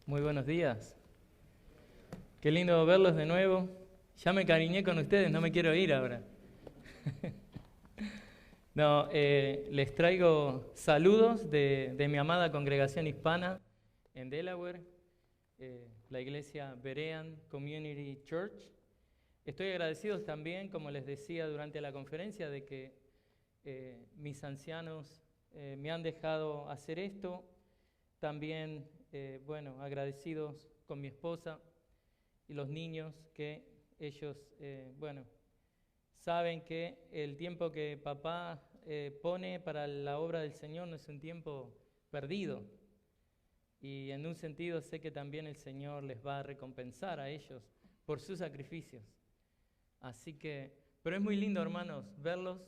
Muy buenos días. Qué lindo verlos de nuevo. Ya me cariñé con ustedes, no me quiero ir ahora. No, les traigo saludos de mi amada congregación hispana en Delaware, la iglesia Berean Community Church. Estoy agradecido también, como les decía durante la conferencia, de que mis ancianos me han dejado hacer esto. También, agradecidos con mi esposa y los niños, que ellos, saben que el tiempo que papá pone para la obra del Señor no es un tiempo perdido. Y en un sentido sé que también el Señor les va a recompensar a ellos por sus sacrificios. Así que, pero es muy lindo, hermanos, verlos.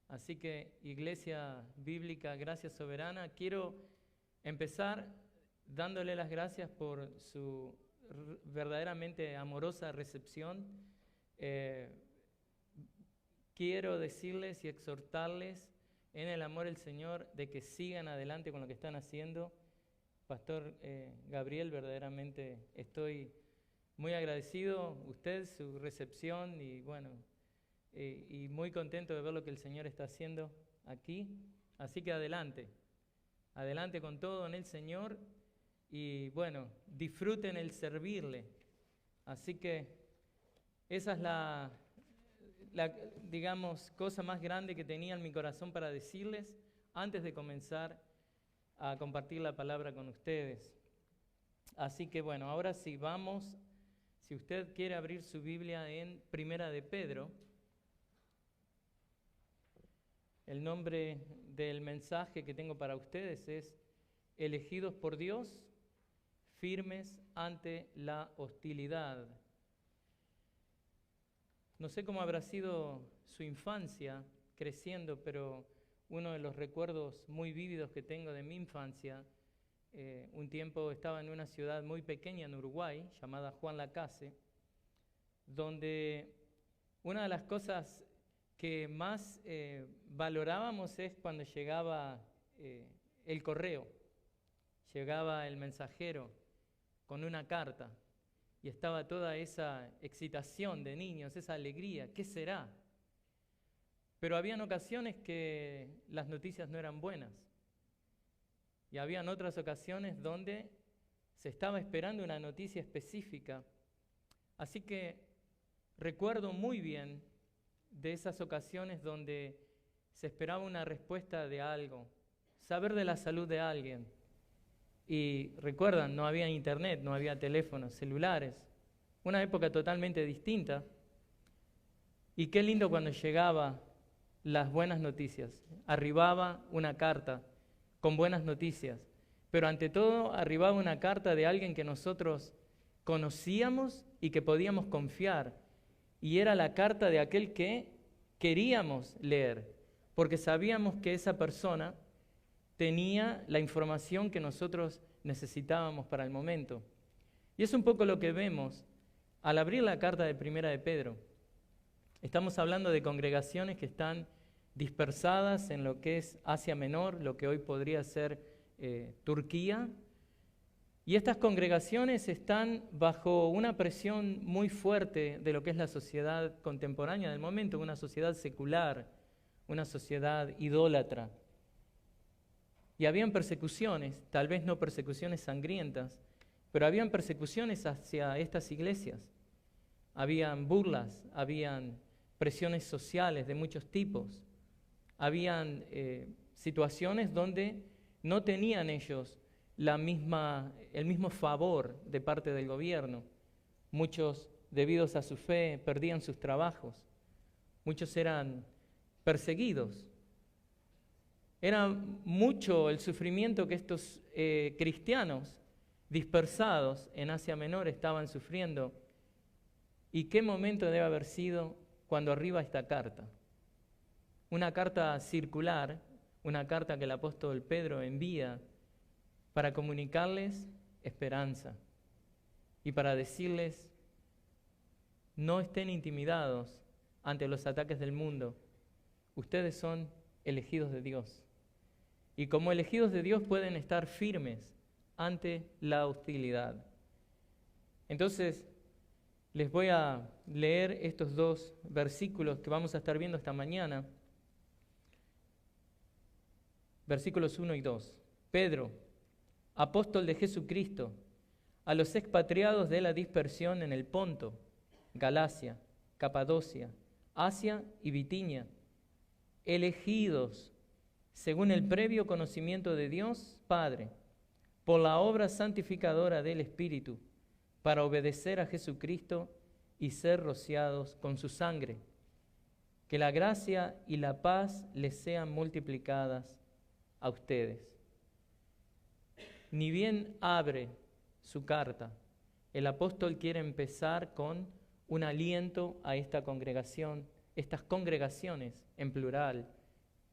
Así que, Iglesia Bíblica Gracia Soberana, quiero empezar dándole las gracias por su verdaderamente amorosa recepción. Quiero decirles y exhortarles en el amor del Señor de que sigan adelante con lo que están haciendo. Pastor Gabriel, verdaderamente estoy muy agradecido, usted, su recepción y muy contento de ver lo que el Señor está haciendo aquí. Así que adelante con todo en el Señor y disfruten el servirle. Así que esa es la cosa más grande que tenía en mi corazón para decirles antes de comenzar a compartir la palabra con ustedes. Así que ahora sí, vamos, si usted quiere abrir su Biblia en Primera de Pedro. El nombre del mensaje que tengo para ustedes es Elegidos por Dios, firmes ante la hostilidad. No sé cómo habrá sido su infancia creciendo, pero uno de los recuerdos muy vívidos que tengo de mi infancia, un tiempo estaba en una ciudad muy pequeña en Uruguay, llamada Juan Lacase, donde una de las cosas que más valorábamos es cuando llegaba el correo, llegaba el mensajero con una carta y estaba toda esa excitación de niños, esa alegría, ¿qué será? Pero habían ocasiones que las noticias no eran buenas y habían otras ocasiones donde se estaba esperando una noticia específica. Así que recuerdo muy bien de esas ocasiones donde se esperaba una respuesta de algo, saber de la salud de alguien. Y recuerdan, no había internet, no había teléfonos celulares, una época totalmente distinta. Y qué lindo cuando llegaban las buenas noticias. Arribaba una carta con buenas noticias, pero ante todo arribaba una carta de alguien que nosotros conocíamos y que podíamos confiar. Y era la carta de aquel que queríamos leer, porque sabíamos que esa persona tenía la información que nosotros necesitábamos para el momento. Y es un poco lo que vemos al abrir la carta de Primera de Pedro. Estamos hablando de congregaciones que están dispersadas en lo que es Asia Menor, lo que hoy podría ser Turquía. Y estas congregaciones están bajo una presión muy fuerte de lo que es la sociedad contemporánea del momento, una sociedad secular, una sociedad idólatra. Y habían persecuciones, tal vez no persecuciones sangrientas, pero habían persecuciones hacia estas iglesias. Habían burlas, habían presiones sociales de muchos tipos. Habían situaciones donde no tenían ellos el mismo favor de parte del gobierno. Muchos, debidos a su fe, perdían sus trabajos. Muchos eran perseguidos. Era mucho el sufrimiento que estos cristianos dispersados en Asia Menor estaban sufriendo. ¿Y qué momento debe haber sido cuando arriba esta carta? Una carta circular, una carta que el apóstol Pedro envía para comunicarles esperanza y para decirles: no estén intimidados ante los ataques del mundo. Ustedes son elegidos de Dios. Y como elegidos de Dios pueden estar firmes ante la hostilidad. Entonces, les voy a leer estos dos versículos que vamos a estar viendo esta mañana. Versículos 1 y 2. Pedro, apóstol de Jesucristo, a los expatriados de la dispersión en el Ponto, Galacia, Capadocia, Asia y Bitinia, elegidos según el previo conocimiento de Dios Padre, por la obra santificadora del Espíritu, para obedecer a Jesucristo y ser rociados con su sangre. Que la gracia y la paz les sean multiplicadas a ustedes. Ni bien abre su carta, el apóstol quiere empezar con un aliento a esta congregación, estas congregaciones en plural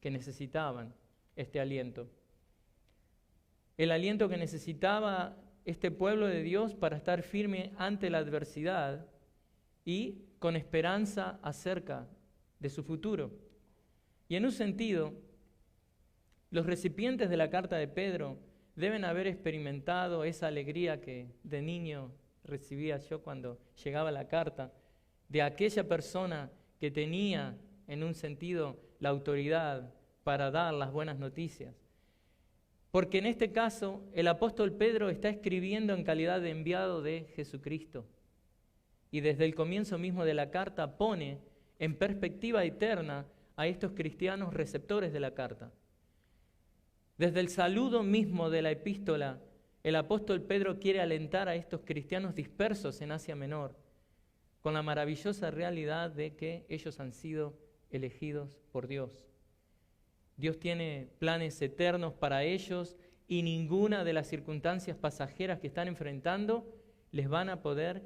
que necesitaban este aliento. El aliento que necesitaba este pueblo de Dios para estar firme ante la adversidad y con esperanza acerca de su futuro. Y en un sentido, los recipientes de la carta de Pedro deben haber experimentado esa alegría que de niño recibía yo cuando llegaba la carta, de aquella persona que tenía, en un sentido, la autoridad para dar las buenas noticias. Porque en este caso, el apóstol Pedro está escribiendo en calidad de enviado de Jesucristo. Y desde el comienzo mismo de la carta pone en perspectiva eterna a estos cristianos receptores de la carta. Desde el saludo mismo de la epístola, el apóstol Pedro quiere alentar a estos cristianos dispersos en Asia Menor, con la maravillosa realidad de que ellos han sido elegidos por Dios. Dios tiene planes eternos para ellos y ninguna de las circunstancias pasajeras que están enfrentando les van a poder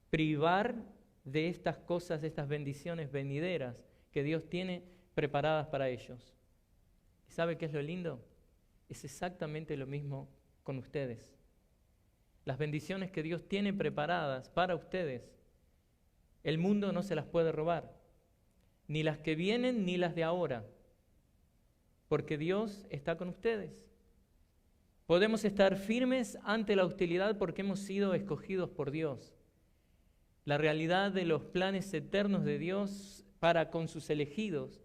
privar de estas cosas, de estas bendiciones venideras que Dios tiene preparadas para ellos. ¿Y sabe qué es lo lindo? Es exactamente lo mismo con ustedes. Las bendiciones que Dios tiene preparadas para ustedes, el mundo no se las puede robar, ni las que vienen ni las de ahora, porque Dios está con ustedes. Podemos estar firmes ante la hostilidad porque hemos sido escogidos por Dios. La realidad de los planes eternos de Dios para con sus elegidos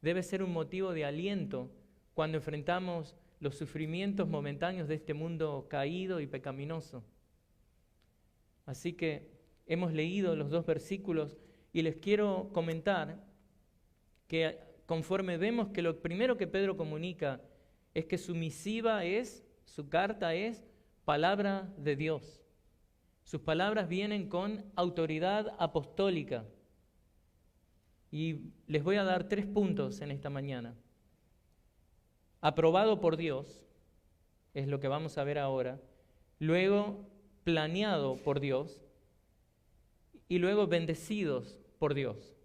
debe ser un motivo de aliento cuando enfrentamos los sufrimientos momentáneos de este mundo caído y pecaminoso. Así que hemos leído los dos versículos y les quiero comentar que conforme vemos que lo primero que Pedro comunica es que su misiva es, su carta es palabra de Dios. Sus palabras vienen con autoridad apostólica. Y les voy a dar 3 puntos en esta mañana. Aprobado por Dios, es lo que vamos a ver ahora. Luego, planeado por Dios. Y luego, bendecidos por Dios.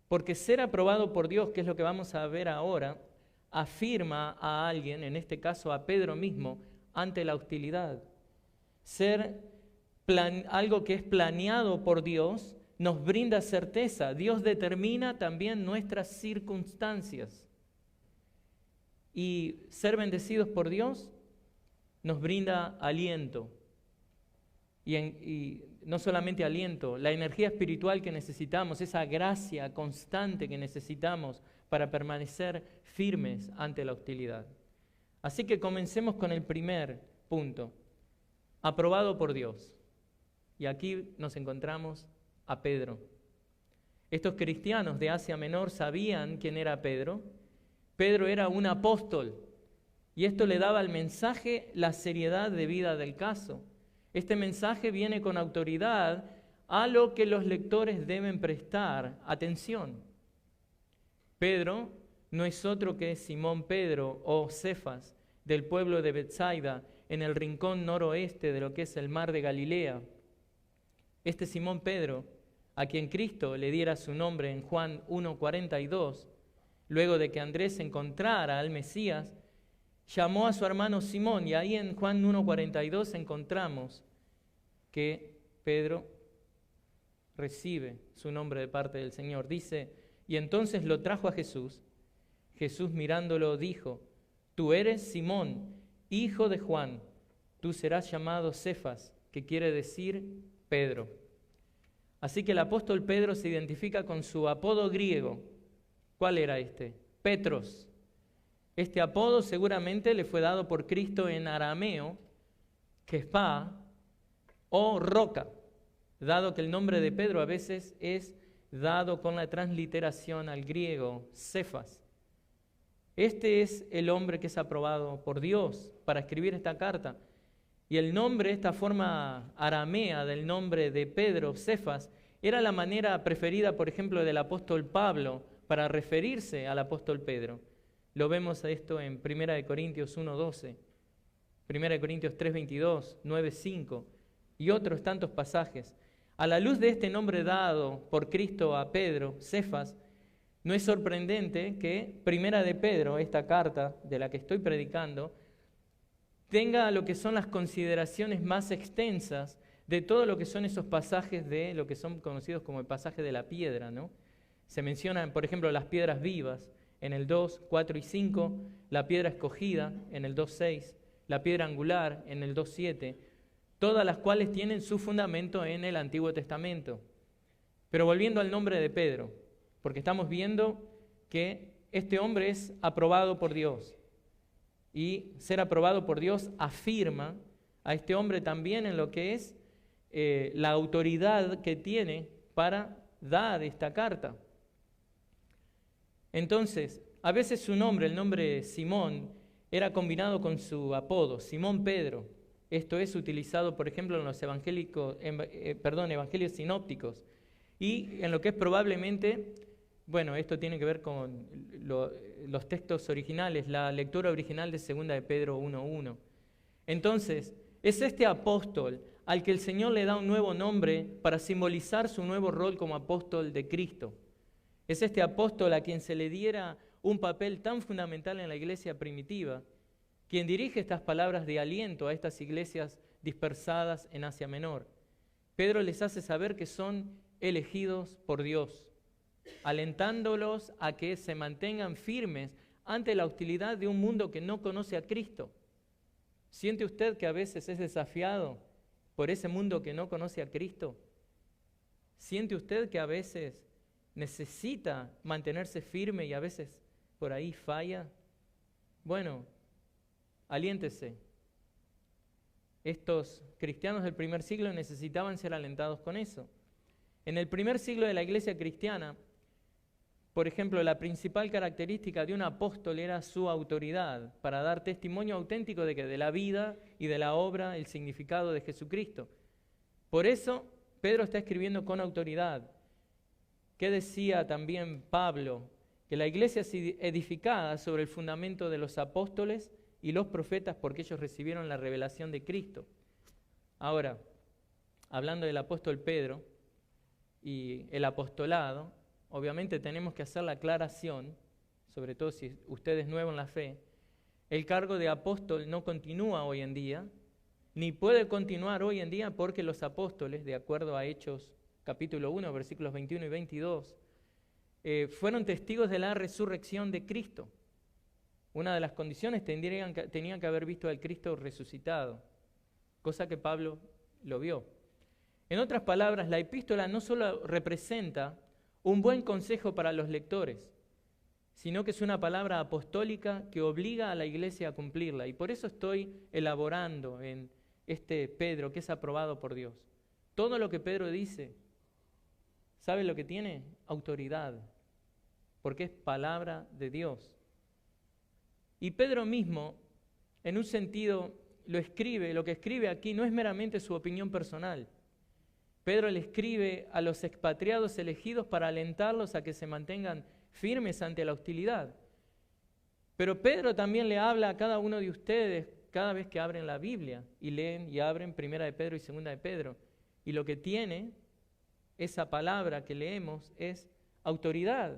Porque ser aprobado por Dios, que es lo que vamos a ver ahora, afirma a alguien, en este caso a Pedro mismo, ante la hostilidad. Ser algo que es planeado por Dios nos brinda certeza. Dios determina también nuestras circunstancias. Y ser bendecidos por Dios nos brinda aliento. Y no solamente aliento, la energía espiritual que necesitamos, esa gracia constante que necesitamos para permanecer firmes ante la hostilidad. Así que comencemos con el primer punto, aprobado por Dios. Y aquí nos encontramos a Pedro. Estos cristianos de Asia Menor sabían quién era Pedro. Pedro era un apóstol y esto le daba al mensaje la seriedad debida del caso. Este mensaje viene con autoridad a lo que los lectores deben prestar atención. Pedro no es otro que Simón Pedro o Cefas del pueblo de Betsaida en el rincón noroeste de lo que es el mar de Galilea. Este Simón Pedro, a quien Cristo le diera su nombre en Juan 1:42, luego de que Andrés encontrara al Mesías, llamó a su hermano Simón, y ahí en Juan 1:42 encontramos que Pedro recibe su nombre de parte del Señor. Dice, y entonces lo trajo a Jesús. Jesús mirándolo dijo, tú eres Simón, hijo de Juan, tú serás llamado Cefas, que quiere decir Pedro. Así que el apóstol Pedro se identifica con su apodo griego. ¿Cuál era este? Petros. Este apodo seguramente le fue dado por Cristo en arameo, Kefá o roca, dado que el nombre de Pedro a veces es dado con la transliteración al griego, Cefas. Este es el hombre que es aprobado por Dios para escribir esta carta. Y el nombre, esta forma aramea del nombre de Pedro, Cefas, era la manera preferida, por ejemplo, del apóstol Pablo para referirse al apóstol Pedro. Lo vemos a esto en 1 Corintios 1:12, 1 Corintios 3:22, 9:5 y otros tantos pasajes. A la luz de este nombre dado por Cristo a Pedro, Cefas, no es sorprendente que 1 de Pedro, esta carta de la que estoy predicando, tenga lo que son las consideraciones más extensas de todo lo que son esos pasajes de lo que son conocidos como el pasaje de la piedra, ¿no? Se mencionan, por ejemplo, las piedras vivas en el 2, 4 y 5, la piedra escogida en el 2:6, la piedra angular en el 2:7, todas las cuales tienen su fundamento en el Antiguo Testamento. Pero volviendo al nombre de Pedro, porque estamos viendo que este hombre es aprobado por Dios. Y ser aprobado por Dios afirma a este hombre también en lo que es la autoridad que tiene para dar esta carta. Entonces, a veces su nombre, el nombre Simón, era combinado con su apodo, Simón Pedro. Esto es utilizado, por ejemplo, en los evangelios sinópticos. Y en lo que es probablemente, bueno, esto tiene que ver con los textos originales, la lectura original de 2 de Pedro 1:1. Entonces, es este apóstol al que el Señor le da un nuevo nombre para simbolizar su nuevo rol como apóstol de Cristo. Es este apóstol a quien se le diera un papel tan fundamental en la iglesia primitiva, quien dirige estas palabras de aliento a estas iglesias dispersadas en Asia Menor. Pedro les hace saber que son elegidos por Dios, alentándolos a que se mantengan firmes ante la hostilidad de un mundo que no conoce a Cristo. ¿Siente usted que a veces es desafiado por ese mundo que no conoce a Cristo? ¿Siente usted que a veces necesita mantenerse firme y a veces por ahí falla? Bueno, aliéntese. Estos cristianos del primer siglo necesitaban ser alentados con eso. En el primer siglo de la iglesia cristiana, por ejemplo, la principal característica de un apóstol era su autoridad para dar testimonio auténtico de la vida y de la obra, el significado de Jesucristo. Por eso, Pedro está escribiendo con autoridad. ¿Qué decía también Pablo? Que la iglesia es edificada sobre el fundamento de los apóstoles y los profetas porque ellos recibieron la revelación de Cristo. Ahora, hablando del apóstol Pedro y el apostolado, obviamente tenemos que hacer la aclaración, sobre todo si usted es nuevo en la fe, el cargo de apóstol no continúa hoy en día, ni puede continuar hoy en día porque los apóstoles, de acuerdo a Hechos capítulo 1, versículos 21 y 22, fueron testigos de la resurrección de Cristo. Una de las condiciones tenían que haber visto al Cristo resucitado, cosa que Pablo lo vio. En otras palabras, la epístola no solo representa un buen consejo para los lectores, sino que es una palabra apostólica que obliga a la iglesia a cumplirla. Y por eso estoy elaborando en este Pedro, que es aprobado por Dios. Todo lo que Pedro dice, ¿sabe lo que tiene? Autoridad, porque es palabra de Dios. Y Pedro mismo, en un sentido, lo que escribe aquí no es meramente su opinión personal. Pedro le escribe a los expatriados elegidos para alentarlos a que se mantengan firmes ante la hostilidad. Pero Pedro también le habla a cada uno de ustedes cada vez que abren la Biblia y leen y abren 1 de Pedro y 2 de Pedro. Y lo que tiene esa palabra que leemos es autoridad.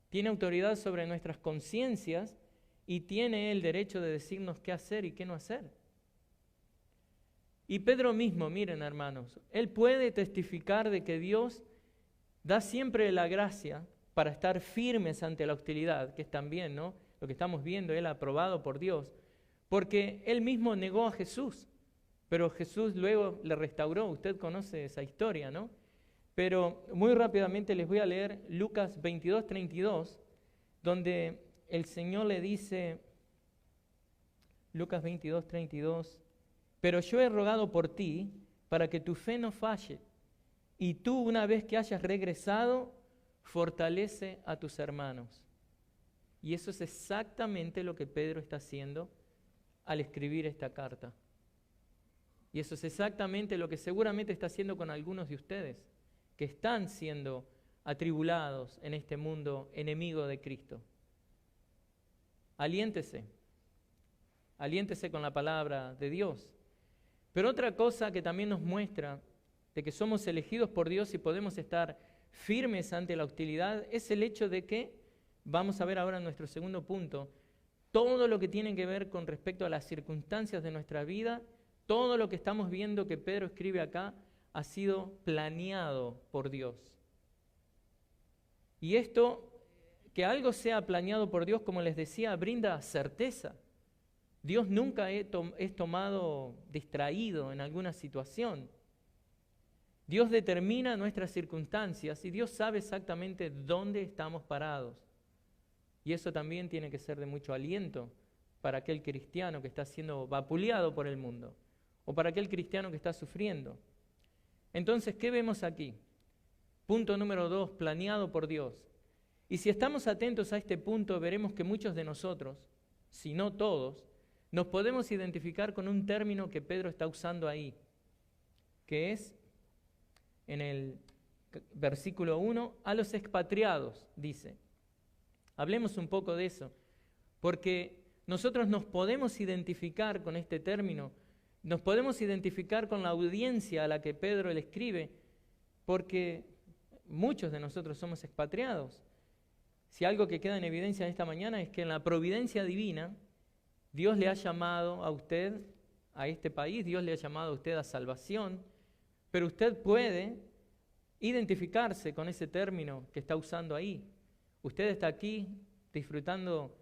Tiene autoridad sobre nuestras conciencias y tiene el derecho de decirnos qué hacer y qué no hacer. Y Pedro mismo, miren hermanos, él puede testificar de que Dios da siempre la gracia para estar firmes ante la hostilidad, que es también, ¿no?, lo que estamos viendo, él aprobado por Dios, porque él mismo negó a Jesús. pero Jesús luego le restauró. Usted conoce esa historia, ¿no? Pero muy rápidamente les voy a leer Lucas 22:32, donde el Señor le dice, Lucas 22:32, pero yo he rogado por ti para que tu fe no falle, y tú, una vez que hayas regresado, fortalece a tus hermanos. Y eso es exactamente lo que Pedro está haciendo al escribir esta carta. Y eso es exactamente lo que seguramente está haciendo con algunos de ustedes, que están siendo atribulados en este mundo enemigo de Cristo. Aliéntese con la palabra de Dios. Pero otra cosa que también nos muestra de que somos elegidos por Dios y podemos estar firmes ante la hostilidad es el hecho de que, vamos a ver ahora en nuestro segundo punto, todo lo que tiene que ver con respecto a las circunstancias de nuestra vida, todo lo que estamos viendo que Pedro escribe acá, ha sido planeado por Dios. Y esto, que algo sea planeado por Dios, como les decía, brinda certeza. Dios nunca es tomado distraído en alguna situación. Dios determina nuestras circunstancias y Dios sabe exactamente dónde estamos parados. Y eso también tiene que ser de mucho aliento para aquel cristiano que está siendo vapuleado por el mundo o para aquel cristiano que está sufriendo. Entonces, ¿qué vemos aquí? Punto número 2, planeado por Dios. Y si estamos atentos a este punto, veremos que muchos de nosotros, si no todos, nos podemos identificar con un término que Pedro está usando ahí, que es en el versículo 1, a los expatriados, dice. Hablemos un poco de eso, porque nosotros nos podemos identificar con este término, nos podemos identificar con la audiencia a la que Pedro le escribe, porque muchos de nosotros somos expatriados. Si algo que queda en evidencia esta mañana es que en la providencia divina, Dios le ha llamado a usted, a este país, Dios le ha llamado a usted a salvación, pero usted puede identificarse con ese término que está usando ahí. Usted está aquí disfrutando,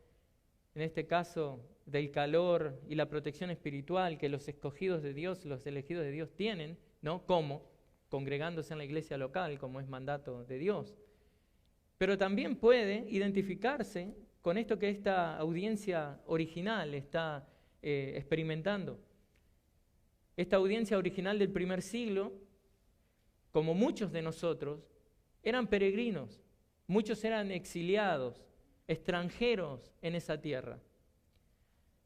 en este caso, del calor y la protección espiritual que los escogidos de Dios, los elegidos de Dios tienen, ¿no? ¿Cómo? Congregándose en la iglesia local, como es mandato de Dios. Pero también puede identificarse con esto que esta audiencia original está experimentando. Esta audiencia original del primer siglo, como muchos de nosotros, eran peregrinos, muchos eran exiliados, extranjeros en esa tierra.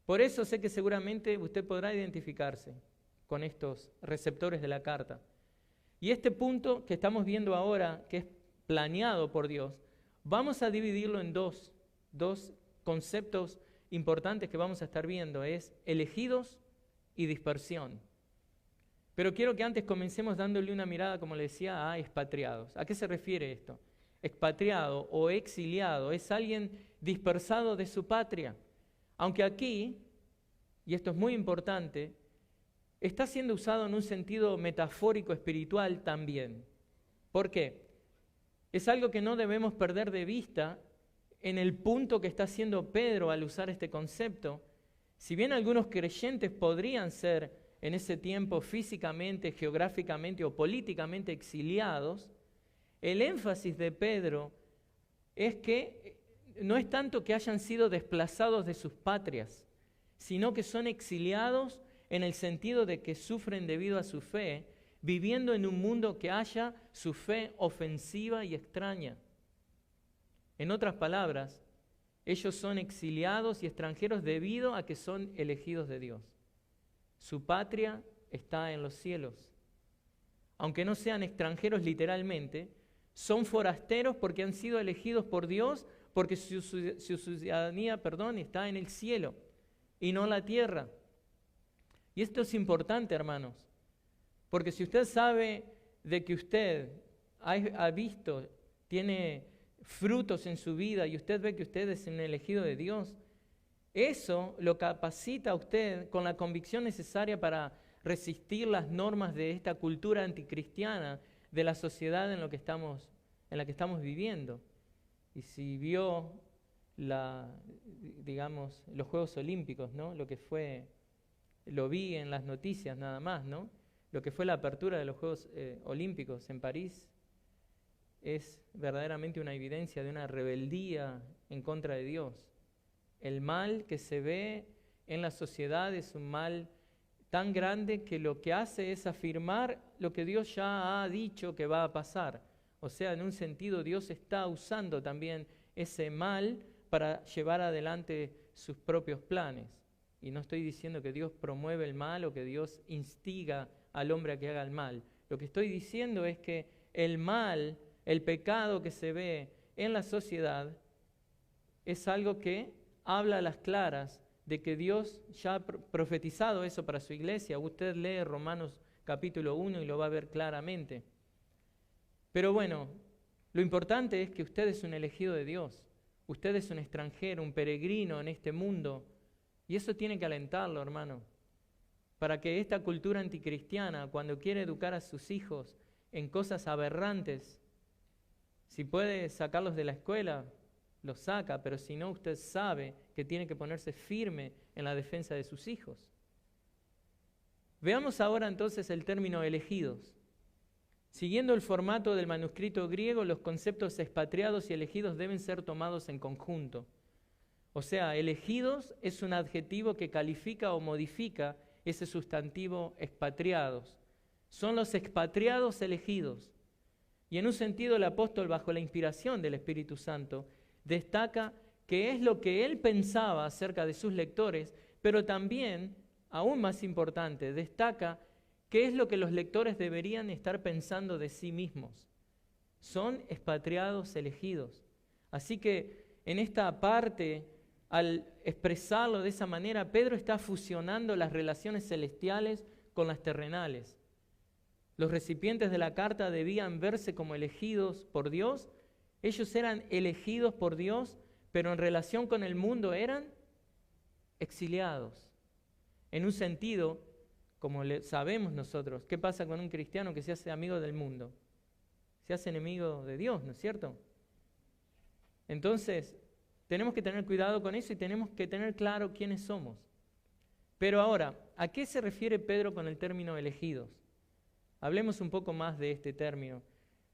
Por eso sé que seguramente usted podrá identificarse con estos receptores de la carta. Y este punto que estamos viendo ahora, que es planeado por Dios, vamos a dividirlo en dos conceptos importantes que vamos a estar viendo, es elegidos y dispersión. Pero quiero que antes comencemos dándole una mirada, como le decía, a expatriados. ¿A qué se refiere esto? Expatriado o exiliado es alguien dispersado de su patria. Aunque aquí, y esto es muy importante, está siendo usado en un sentido metafórico espiritual también. ¿Por qué? Es algo que no debemos perder de vista en el punto que está haciendo Pedro al usar este concepto. Si bien algunos creyentes podrían ser en ese tiempo físicamente, geográficamente o políticamente exiliados, el énfasis de Pedro es que no es tanto que hayan sido desplazados de sus patrias, sino que son exiliados en el sentido de que sufren debido a su fe, viviendo en un mundo que haya su fe ofensiva y extraña. En otras palabras, ellos son exiliados y extranjeros debido a que son elegidos de Dios. Su patria está en los cielos. Aunque no sean extranjeros literalmente, son forasteros porque han sido elegidos por Dios, porque su ciudadanía, está en el cielo y no en la tierra. Y esto es importante, hermanos, porque si usted sabe de que usted ha visto, tiene frutos en su vida y usted ve que usted es un elegido de Dios, eso lo capacita a usted con la convicción necesaria para resistir las normas de esta cultura anticristiana de la sociedad en la que estamos viviendo. Y si vio los Juegos Olímpicos, ¿no? Lo que fue lo vi en las noticias nada más, ¿no? Lo que fue la apertura de los Juegos Olímpicos en París es verdaderamente una evidencia de una rebeldía en contra de Dios. El mal que se ve en la sociedad es un mal tan grande que lo que hace es afirmar lo que Dios ya ha dicho que va a pasar. O sea, en un sentido, Dios está usando también ese mal para llevar adelante sus propios planes. Y no estoy diciendo que Dios promueve el mal o que Dios instiga al hombre a que haga el mal. Lo que estoy diciendo es que el mal, el pecado que se ve en la sociedad, es algo que habla a las claras de que Dios ya ha profetizado eso para su iglesia. Usted lee Romanos capítulo 1 y lo va a ver claramente. Pero bueno, lo importante es que usted es un elegido de Dios. Usted es un extranjero, un peregrino en este mundo. Y eso tiene que alentarlo, hermano. Para que esta cultura anticristiana, cuando quiere educar a sus hijos en cosas aberrantes, si puede sacarlos de la escuela, los saca, pero si no, usted sabe que tiene que ponerse firme en la defensa de sus hijos. Veamos ahora entonces el término elegidos. Siguiendo el formato del manuscrito griego, los conceptos expatriados y elegidos deben ser tomados en conjunto. O sea, elegidos es un adjetivo que califica o modifica ese sustantivo expatriados. Son los expatriados elegidos. Y en un sentido, el apóstol, bajo la inspiración del Espíritu Santo, destaca que es lo que él pensaba acerca de sus lectores, pero también, aún más importante, destaca qué es lo que los lectores deberían estar pensando de sí mismos. Son expatriados elegidos. Así que en esta parte, al expresarlo de esa manera, Pedro está fusionando las relaciones celestiales con las terrenales. Los recipientes de la carta debían verse como elegidos por Dios. Ellos eran elegidos por Dios, pero en relación con el mundo eran exiliados. En un sentido, como sabemos nosotros, ¿qué pasa con un cristiano que se hace amigo del mundo? Se hace enemigo de Dios, ¿no es cierto? Entonces, tenemos que tener cuidado con eso y tenemos que tener claro quiénes somos. Pero ahora, ¿a qué se refiere Pedro con el término elegidos? Hablemos un poco más de este término.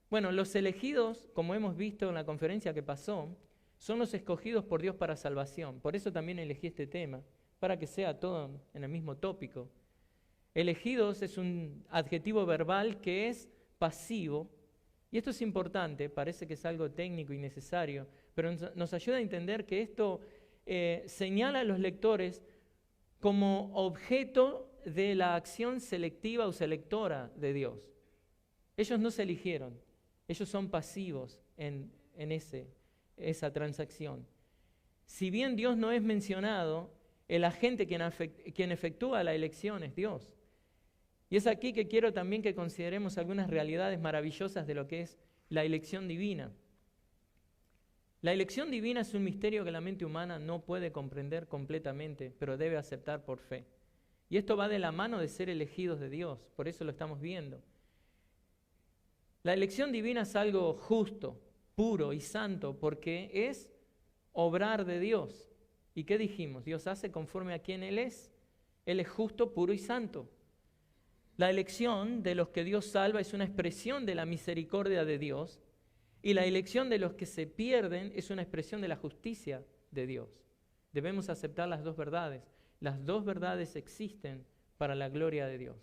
Bueno, los elegidos, como hemos visto en la conferencia que pasó, son los escogidos por Dios para salvación. Por eso también elegí este tema, para que sea todo en el mismo tópico. Elegidos es un adjetivo verbal que es pasivo, y esto es importante, parece que es algo técnico y necesario, pero nos ayuda a entender que esto señala a los lectores como objeto de la acción selectiva o selectora de Dios. Ellos no se eligieron, ellos son pasivos en esa transacción. Si bien Dios no es mencionado, el agente quien efectúa la elección es Dios. Y es aquí que quiero también que consideremos algunas realidades maravillosas de lo que es la elección divina. La elección divina es un misterio que la mente humana no puede comprender completamente, pero debe aceptar por fe. Y esto va de la mano de ser elegidos de Dios, por eso lo estamos viendo. La elección divina es algo justo, puro y santo, porque es obrar de Dios. ¿Y qué dijimos? Dios hace conforme a quien Él es. Él es justo, puro y santo. La elección de los que Dios salva es una expresión de la misericordia de Dios, y la elección de los que se pierden es una expresión de la justicia de Dios. Debemos aceptar las dos verdades. Las dos verdades existen para la gloria de Dios.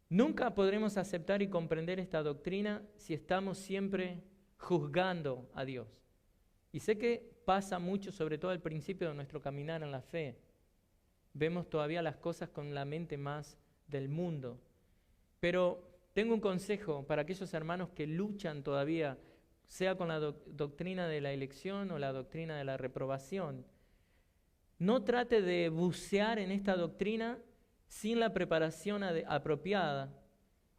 Nunca podremos aceptar y comprender esta doctrina si estamos siempre juzgando a Dios. Y sé que pasa mucho, sobre todo al principio de nuestro caminar en la fe. Vemos todavía las cosas con la mente más del mundo. Pero tengo un consejo para aquellos hermanos que luchan todavía, sea con la doctrina de la elección o la doctrina de la reprobación. No trate de bucear en esta doctrina sin la preparación apropiada.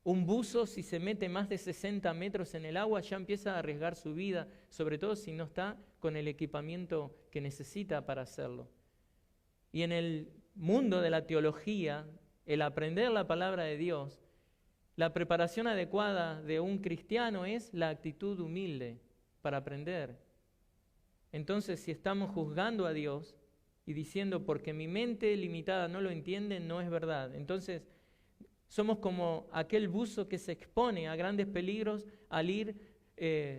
Un buzo, si se mete más de 60 metros en el agua, ya empieza a arriesgar su vida, sobre todo si no está con el equipamiento que necesita para hacerlo. Y en el mundo de la teología, el aprender la palabra de Dios, la preparación adecuada de un cristiano es la actitud humilde para aprender. Entonces, si estamos juzgando a Dios y y diciendo, porque mi mente limitada no lo entiende, no es verdad. Entonces, somos como aquel buzo que se expone a grandes peligros al ir,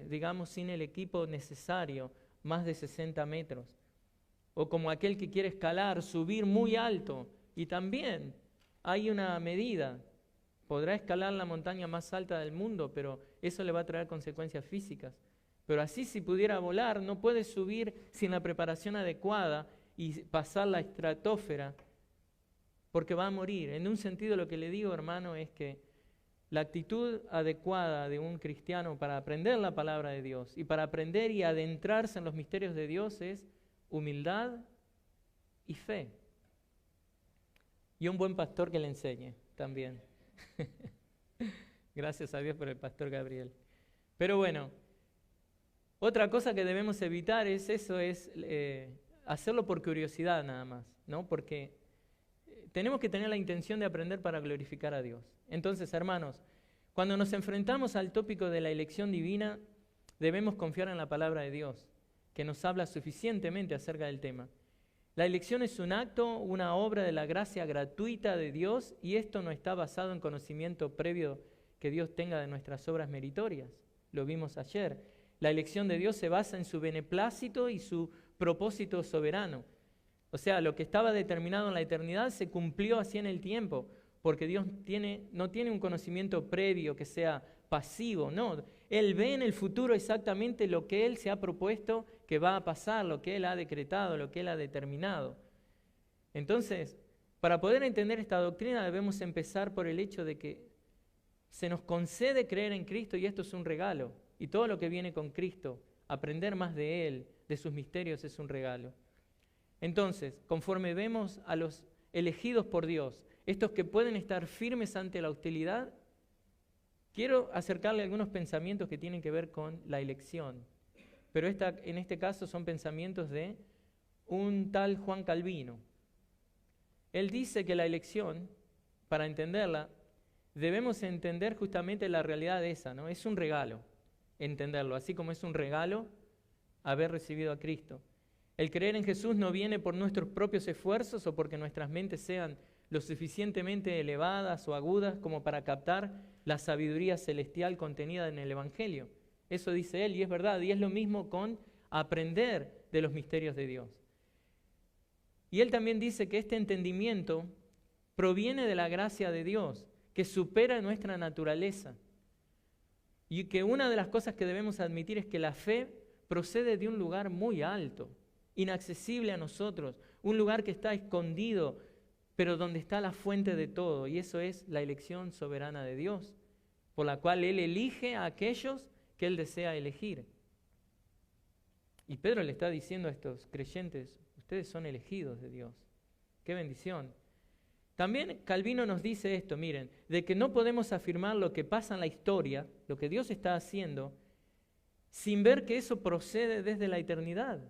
digamos, sin el equipo necesario, más de 60 metros. O como aquel que quiere escalar, subir muy alto, y también hay una medida. Podrá escalar la montaña más alta del mundo, pero eso le va a traer consecuencias físicas. Pero así, si pudiera volar, no puede subir sin la preparación adecuada y pasar la estratosfera, porque va a morir. En un sentido, lo que le digo, hermano, es que la actitud adecuada de un cristiano para aprender la palabra de Dios y para aprender y adentrarse en los misterios de Dios es humildad y fe. Y un buen pastor que le enseñe también. Gracias a Dios por el pastor Gabriel. Pero bueno, otra cosa que debemos evitar es eso, hacerlo por curiosidad nada más, ¿no? Porque tenemos que tener la intención de aprender para glorificar a Dios. Entonces, hermanos, cuando nos enfrentamos al tópico de la elección divina, debemos confiar en la palabra de Dios, que nos habla suficientemente acerca del tema. La elección es un acto, una obra de la gracia gratuita de Dios, y esto no está basado en conocimiento previo que Dios tenga de nuestras obras meritorias. Lo vimos ayer. La elección de Dios se basa en su beneplácito y su propósito soberano. O sea, lo que estaba determinado en la eternidad se cumplió así en el tiempo, porque Dios no tiene un conocimiento previo que sea pasivo, no. Él ve en el futuro exactamente lo que Él se ha propuesto que va a pasar, lo que Él ha decretado, lo que Él ha determinado. Entonces, para poder entender esta doctrina debemos empezar por el hecho de que se nos concede creer en Cristo y esto es un regalo. Y todo lo que viene con Cristo, aprender más de Él, de sus misterios, es un regalo. Entonces, conforme vemos a los elegidos por Dios, estos que pueden estar firmes ante la hostilidad, quiero acercarle algunos pensamientos que tienen que ver con la elección. Pero en este caso son pensamientos de un tal Juan Calvino. Él dice que la elección, para entenderla, debemos entender justamente la realidad de esa, ¿no? Es un regalo entenderlo, así como es un regalo haber recibido a Cristo. El creer en Jesús no viene por nuestros propios esfuerzos o porque nuestras mentes sean lo suficientemente elevadas o agudas como para captar la sabiduría celestial contenida en el Evangelio. Eso dice él y es verdad, y es lo mismo con aprender de los misterios de Dios. Y él también dice que este entendimiento proviene de la gracia de Dios, que supera nuestra naturaleza. Y que una de las cosas que debemos admitir es que la fe procede de un lugar muy alto, inaccesible a nosotros, un lugar que está escondido, pero donde está la fuente de todo, y eso es la elección soberana de Dios, por la cual Él elige a aquellos que Él desea elegir. Y Pedro le está diciendo a estos creyentes, ustedes son elegidos de Dios. ¡Qué bendición! También Calvino nos dice esto, miren, de que no podemos afirmar lo que pasa en la historia, lo que Dios está haciendo, sin ver que eso procede desde la eternidad.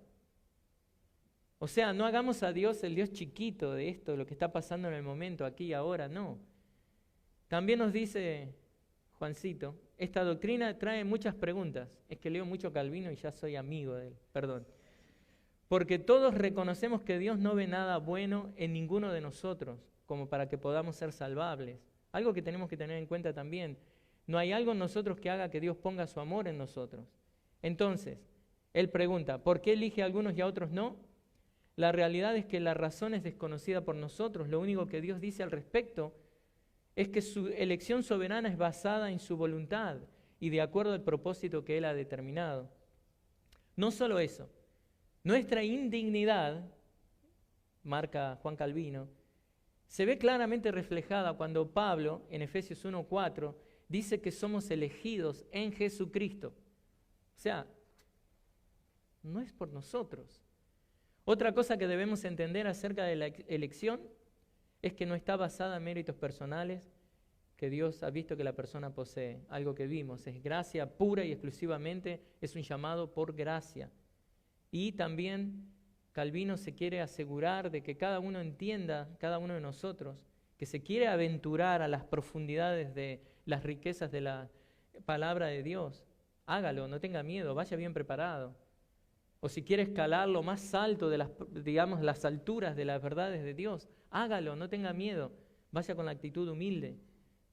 O sea, no hagamos a Dios el Dios chiquito de esto, lo que está pasando en el momento, aquí y ahora, no. También nos dice Juancito, esta doctrina trae muchas preguntas. Es que leo mucho Calvino y ya soy amigo de él, perdón. Porque todos reconocemos que Dios no ve nada bueno en ninguno de nosotros, como para que podamos ser salvables. Algo que tenemos que tener en cuenta también, no hay algo en nosotros que haga que Dios ponga su amor en nosotros. Entonces, él pregunta, ¿por qué elige a algunos y a otros no? La realidad es que la razón es desconocida por nosotros. Lo único que Dios dice al respecto es que su elección soberana es basada en su voluntad y de acuerdo al propósito que Él ha determinado. No solo eso, nuestra indignidad, marca Juan Calvino, se ve claramente reflejada cuando Pablo, en Efesios 1:4, dice que somos elegidos en Jesucristo. O sea, no es por nosotros. Otra cosa que debemos entender acerca de la elección es que no está basada en méritos personales que Dios ha visto que la persona posee. Algo que vimos, es gracia pura y exclusivamente, es un llamado por gracia. Y también Calvino se quiere asegurar de que cada uno entienda, cada uno de nosotros, que se quiere aventurar a las profundidades de las riquezas de la palabra de Dios. Hágalo, no tenga miedo, vaya bien preparado. o si quiere escalar lo más alto de las alturas de las verdades de Dios, hágalo, no tenga miedo, vaya con la actitud humilde.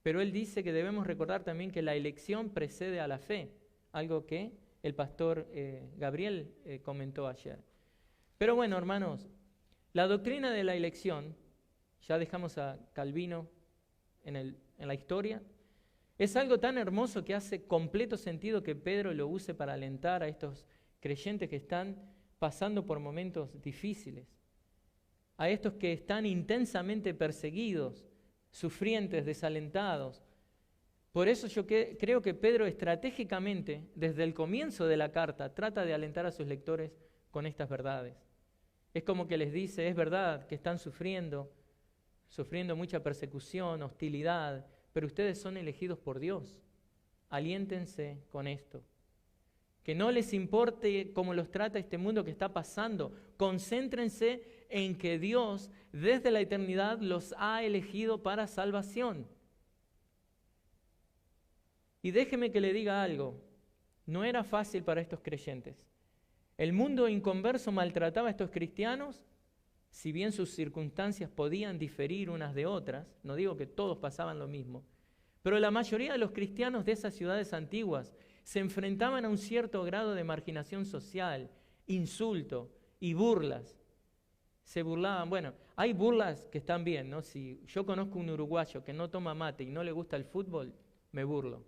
Pero él dice que debemos recordar también que la elección precede a la fe, algo que el pastor Gabriel comentó ayer. Pero bueno, hermanos, la doctrina de la elección, ya dejamos a Calvino en la historia, es algo tan hermoso que hace completo sentido que Pedro lo use para alentar a estos creyentes que están pasando por momentos difíciles, a estos que están intensamente perseguidos, sufrientes, desalentados. Por eso yo creo que Pedro estratégicamente, desde el comienzo de la carta, trata de alentar a sus lectores con estas verdades. Es como que les dice, es verdad que están sufriendo mucha persecución, hostilidad, pero ustedes son elegidos por Dios. Aliéntense con esto. Que no les importe cómo los trata este mundo que está pasando. Concéntrense en que Dios desde la eternidad los ha elegido para salvación. Y déjeme que le diga algo. No era fácil para estos creyentes. El mundo inconverso maltrataba a estos cristianos, si bien sus circunstancias podían diferir unas de otras, no digo que todos pasaban lo mismo, pero la mayoría de los cristianos de esas ciudades antiguas se enfrentaban a un cierto grado de marginación social, insulto y burlas. Se burlaban, bueno, hay burlas que están bien, ¿no? Si yo conozco un uruguayo que no toma mate y no le gusta el fútbol, me burlo,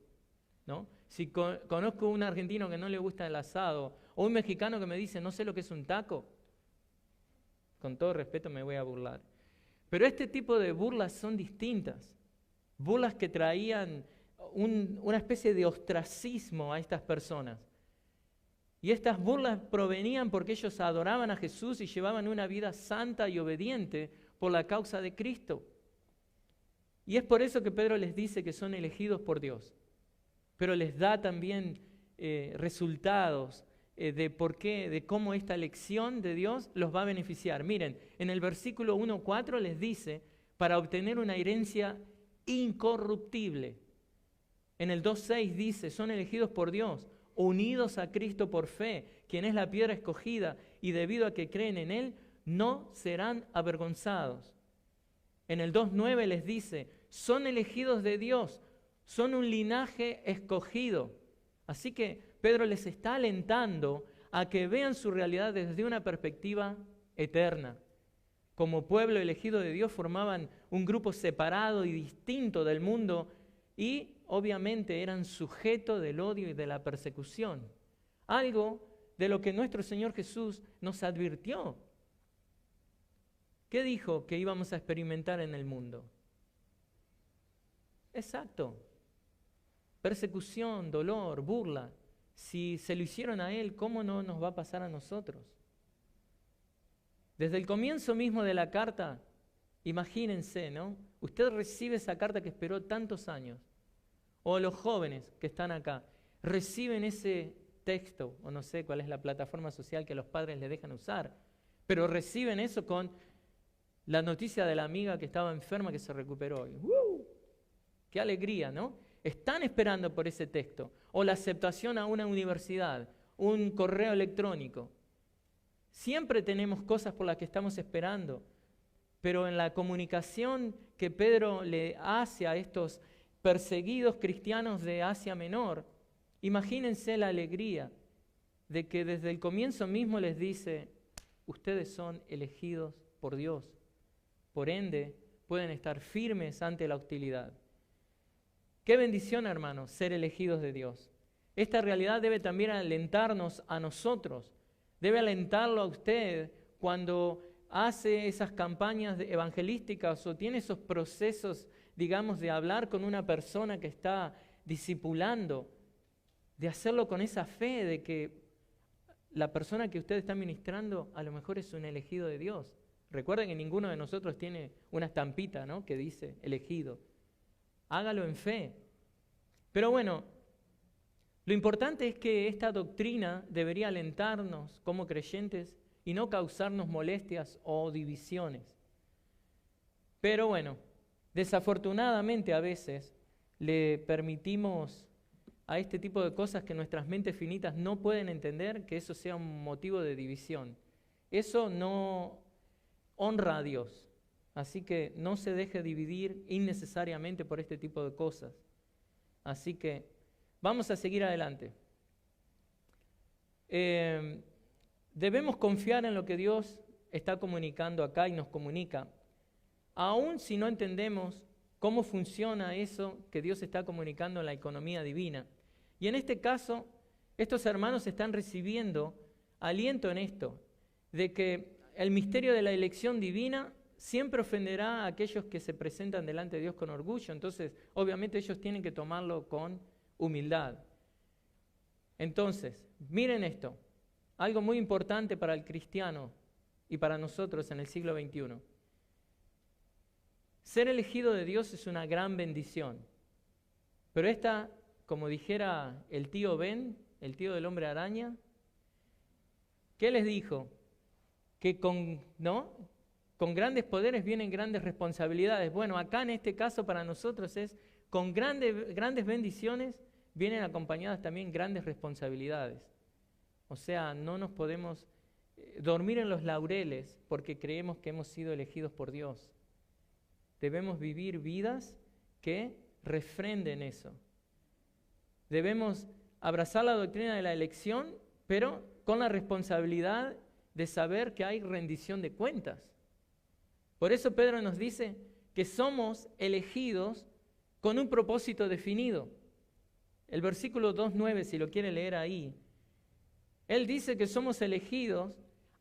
¿no? Si conozco un argentino que no le gusta el asado, o un mexicano que me dice, no sé lo que es un taco, con todo respeto me voy a burlar. Pero este tipo de burlas son distintas, burlas que traían una especie de ostracismo a estas personas. Y estas burlas provenían porque ellos adoraban a Jesús y llevaban una vida santa y obediente por la causa de Cristo. Y es por eso que Pedro les dice que son elegidos por Dios, pero les da también resultados de por qué, de cómo esta elección de Dios los va a beneficiar. Miren, en el versículo 1:4 les dice, para obtener una herencia incorruptible. En el 2:6 dice, son elegidos por Dios, unidos a Cristo por fe, quien es la piedra escogida, y debido a que creen en Él, no serán avergonzados. En el 2:9 les dice, son elegidos de Dios, son un linaje escogido. Así que Pedro les está alentando a que vean su realidad desde una perspectiva eterna. Como pueblo elegido de Dios formaban un grupo separado y distinto del mundo y obviamente eran sujetos del odio y de la persecución. Algo de lo que nuestro Señor Jesús nos advirtió. ¿Qué dijo que íbamos a experimentar en el mundo? Exacto. Persecución, dolor, burla. Si se lo hicieron a Él, ¿cómo no nos va a pasar a nosotros? Desde el comienzo mismo de la carta, imagínense, ¿no? Usted recibe esa carta que esperó tantos años, o los jóvenes que están acá, reciben ese texto, o no sé cuál es la plataforma social que los padres les dejan usar, pero reciben eso con la noticia de la amiga que estaba enferma que se recuperó. ¡Uh! ¡Qué alegría!, ¿no? Están esperando por ese texto, o la aceptación a una universidad, un correo electrónico. Siempre tenemos cosas por las que estamos esperando, pero en la comunicación que Pedro le hace a estos perseguidos cristianos de Asia Menor, imagínense la alegría de que desde el comienzo mismo les dice, ustedes son elegidos por Dios, por ende pueden estar firmes ante la hostilidad. Qué bendición, hermanos, ser elegidos de Dios. Esta realidad debe también alentarnos a nosotros, debe alentarlo a usted cuando hace esas campañas evangelísticas o tiene esos procesos, digamos, de hablar con una persona que está discipulando, de hacerlo con esa fe de que la persona que usted está ministrando a lo mejor es un elegido de Dios. Recuerden que ninguno de nosotros tiene una estampita, ¿no?, que dice elegido. Hágalo en fe. Pero bueno, lo importante es que esta doctrina debería alentarnos como creyentes y no causarnos molestias o divisiones. Pero bueno, desafortunadamente a veces le permitimos a este tipo de cosas que nuestras mentes finitas no pueden entender, que eso sea un motivo de división. Eso no honra a Dios. Así que no se deje dividir innecesariamente por este tipo de cosas. Así que vamos a seguir adelante. Debemos confiar en lo que Dios está comunicando acá y nos comunica. Aun si no entendemos cómo funciona eso que Dios está comunicando en la economía divina. Y en este caso, estos hermanos están recibiendo aliento en esto, de que el misterio de la elección divina siempre ofenderá a aquellos que se presentan delante de Dios con orgullo. Entonces, obviamente ellos tienen que tomarlo con humildad. Entonces, miren esto, algo muy importante para el cristiano y para nosotros en el siglo XXI. Ser elegido de Dios es una gran bendición, pero esta, como dijera el tío Ben, el tío del hombre araña, ¿qué les dijo? Que con grandes poderes vienen grandes responsabilidades. Bueno, acá en este caso para nosotros es, con grandes bendiciones vienen acompañadas también grandes responsabilidades. O sea, no nos podemos dormir en los laureles porque creemos que hemos sido elegidos por Dios. Debemos vivir vidas que refrenden eso. Debemos abrazar la doctrina de la elección, pero con la responsabilidad de saber que hay rendición de cuentas. Por eso Pedro nos dice que somos elegidos con un propósito definido. El versículo 2:9, si lo quiere leer ahí, él dice que somos elegidos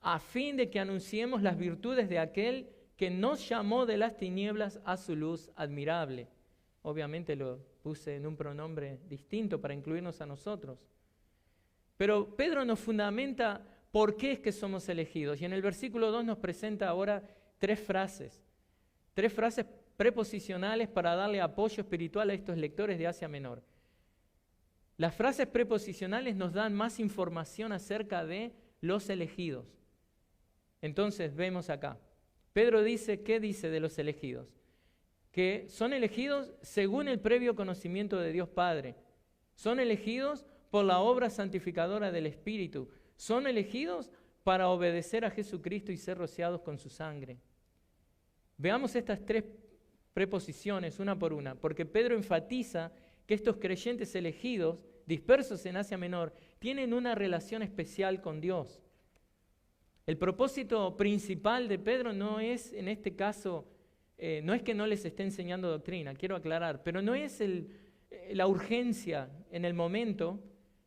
a fin de que anunciemos las virtudes de aquel que nos llamó de las tinieblas a su luz admirable. Obviamente lo puse en un pronombre distinto para incluirnos a nosotros. Pero Pedro nos fundamenta por qué es que somos elegidos. Y en el versículo 2 nos presenta ahora tres frases preposicionales para darle apoyo espiritual a estos lectores de Asia Menor. Las frases preposicionales nos dan más información acerca de los elegidos. Entonces vemos acá. Pedro dice, ¿qué dice de los elegidos? Que son elegidos según el previo conocimiento de Dios Padre. Son elegidos por la obra santificadora del Espíritu. Son elegidos para obedecer a Jesucristo y ser rociados con su sangre. Veamos estas tres preposiciones una por una, porque Pedro enfatiza que estos creyentes elegidos, dispersos en Asia Menor, tienen una relación especial con Dios. El propósito principal de Pedro no es, en este caso, no es que no les esté enseñando doctrina, quiero aclarar, pero no es la urgencia en el momento,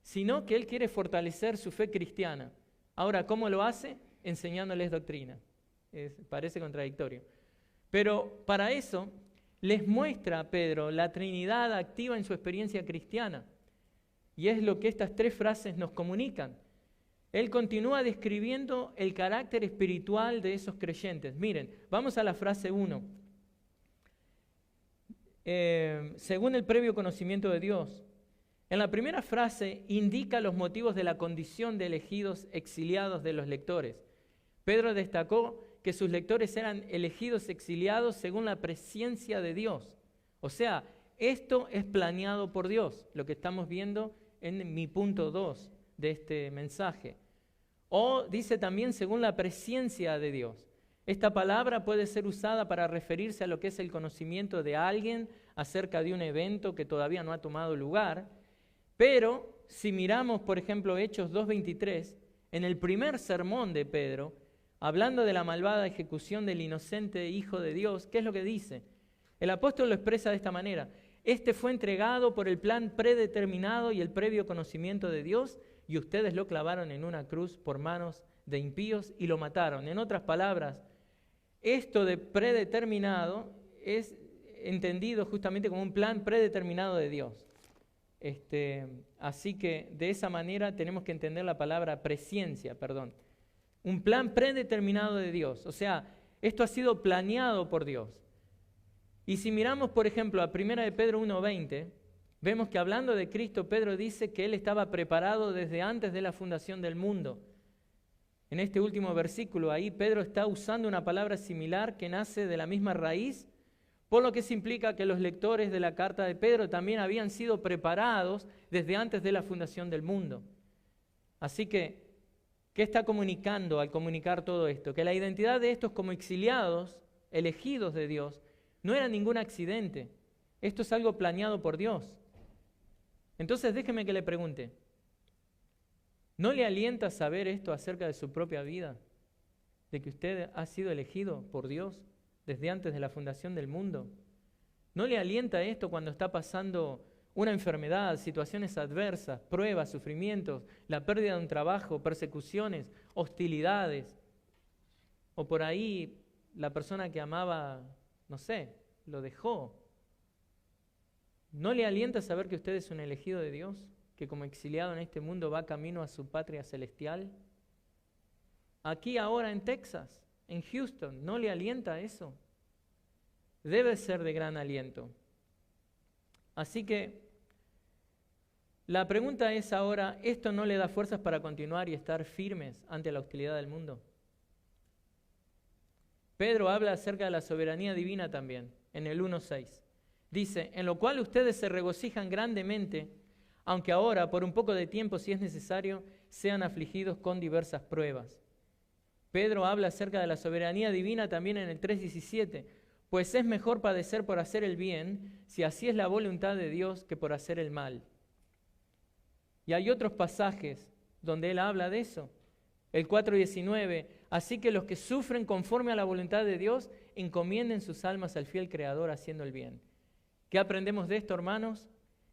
sino que él quiere fortalecer su fe cristiana. Ahora, ¿cómo lo hace? Enseñándoles doctrina. Parece contradictorio. Pero para eso les muestra a Pedro la Trinidad activa en su experiencia cristiana. Y es lo que estas tres frases nos comunican. Él continúa describiendo el carácter espiritual de esos creyentes. Miren, vamos a la frase 1. Según el previo conocimiento de Dios. En la primera frase indica los motivos de la condición de elegidos exiliados de los lectores. Pedro destacó que sus lectores eran elegidos exiliados según la presciencia de Dios. O sea, esto es planeado por Dios, lo que estamos viendo en mi punto 2 de este mensaje. O dice también según la presciencia de Dios. Esta palabra puede ser usada para referirse a lo que es el conocimiento de alguien acerca de un evento que todavía no ha tomado lugar. Pero si miramos, por ejemplo, Hechos 2:23, en el primer sermón de Pedro, hablando de la malvada ejecución del inocente Hijo de Dios, ¿qué es lo que dice? El apóstol lo expresa de esta manera. Este fue entregado por el plan predeterminado y el previo conocimiento de Dios, y ustedes lo clavaron en una cruz por manos de impíos y lo mataron. En otras palabras, esto de predeterminado es entendido justamente como un plan predeterminado de Dios. Así que de esa manera tenemos que entender la palabra presciencia, un plan predeterminado de Dios. O sea, esto ha sido planeado por Dios. Y si miramos, por ejemplo, a 1 de Pedro 1:20, vemos que hablando de Cristo, Pedro dice que Él estaba preparado desde antes de la fundación del mundo. En este último versículo, ahí Pedro está usando una palabra similar que nace de la misma raíz, Por lo que se implica que los lectores de la carta de Pedro también habían sido preparados desde antes de la fundación del mundo. Así que, ¿qué está comunicando al comunicar todo esto? Que la identidad de estos como exiliados, elegidos de Dios, no era ningún accidente. Esto es algo planeado por Dios. Entonces déjeme que le pregunte, ¿no le alienta saber esto acerca de su propia vida? De que usted ha sido elegido por Dios desde antes de la fundación del mundo. ¿No le alienta esto cuando está pasando una enfermedad, situaciones adversas, pruebas, sufrimientos, la pérdida de un trabajo, persecuciones, hostilidades? O por ahí la persona que amaba, no sé, lo dejó. ¿No le alienta saber que usted es un elegido de Dios? Que como exiliado en este mundo va camino a su patria celestial. Aquí ahora en Texas, en Houston, ¿no le alienta eso? Debe ser de gran aliento. Así que la pregunta es ahora, ¿esto no le da fuerzas para continuar y estar firmes ante la hostilidad del mundo? Pedro habla acerca de la soberanía divina también, en el 1:6. Dice, en lo cual ustedes se regocijan grandemente, aunque ahora, por un poco de tiempo, si es necesario, sean afligidos con diversas pruebas. Pedro habla acerca de la soberanía divina también en el 3:17, pues es mejor padecer por hacer el bien, si así es la voluntad de Dios, que por hacer el mal. Y hay otros pasajes donde él habla de eso. El 4:19, así que los que sufren conforme a la voluntad de Dios, encomienden sus almas al fiel Creador haciendo el bien. ¿Qué aprendemos de esto, hermanos?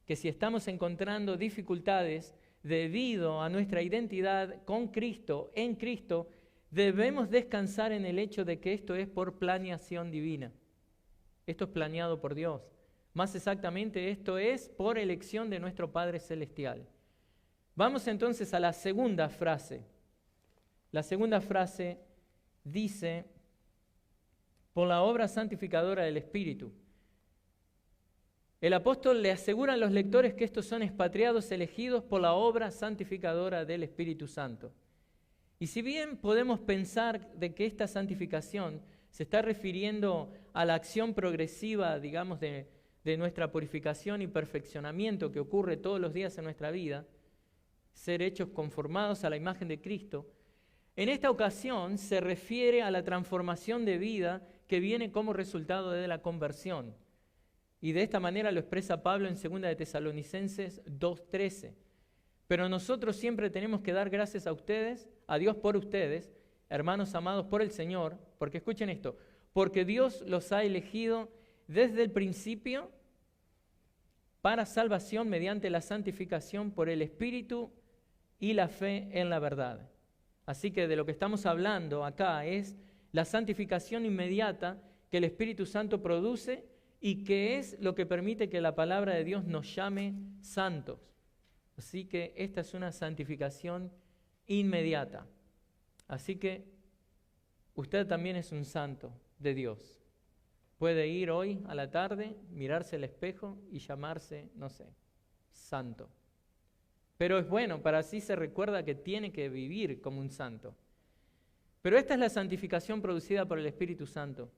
Que si estamos encontrando dificultades debido a nuestra identidad con Cristo, en Cristo, debemos descansar en el hecho de que esto es por planeación divina. Esto es planeado por Dios. Más exactamente, esto es por elección de nuestro Padre Celestial. Vamos entonces a la segunda frase. La segunda frase dice, por la obra santificadora del Espíritu. El apóstol le asegura a los lectores que estos son expatriados elegidos por la obra santificadora del Espíritu Santo. Y si bien podemos pensar de que esta santificación se está refiriendo a la acción progresiva, digamos, de nuestra purificación y perfeccionamiento que ocurre todos los días en nuestra vida, ser hechos conformados a la imagen de Cristo, en esta ocasión se refiere a la transformación de vida que viene como resultado de la conversión. Y de esta manera lo expresa Pablo en 2 de Tesalonicenses 2:13. Pero nosotros siempre tenemos que dar gracias a ustedes, a Dios por ustedes, hermanos amados por el Señor, porque escuchen esto, porque Dios los ha elegido desde el principio para salvación mediante la santificación por el Espíritu y la fe en la verdad. Así que de lo que estamos hablando acá es la santificación inmediata que el Espíritu Santo produce y que es lo que permite que la palabra de Dios nos llame santos. Así que esta es una santificación inmediata. Así que usted también es un santo de Dios. Puede ir hoy a la tarde, mirarse al espejo y llamarse, no sé, santo. Pero es bueno, para así se recuerda que tiene que vivir como un santo. Pero esta es la santificación producida por el Espíritu Santo.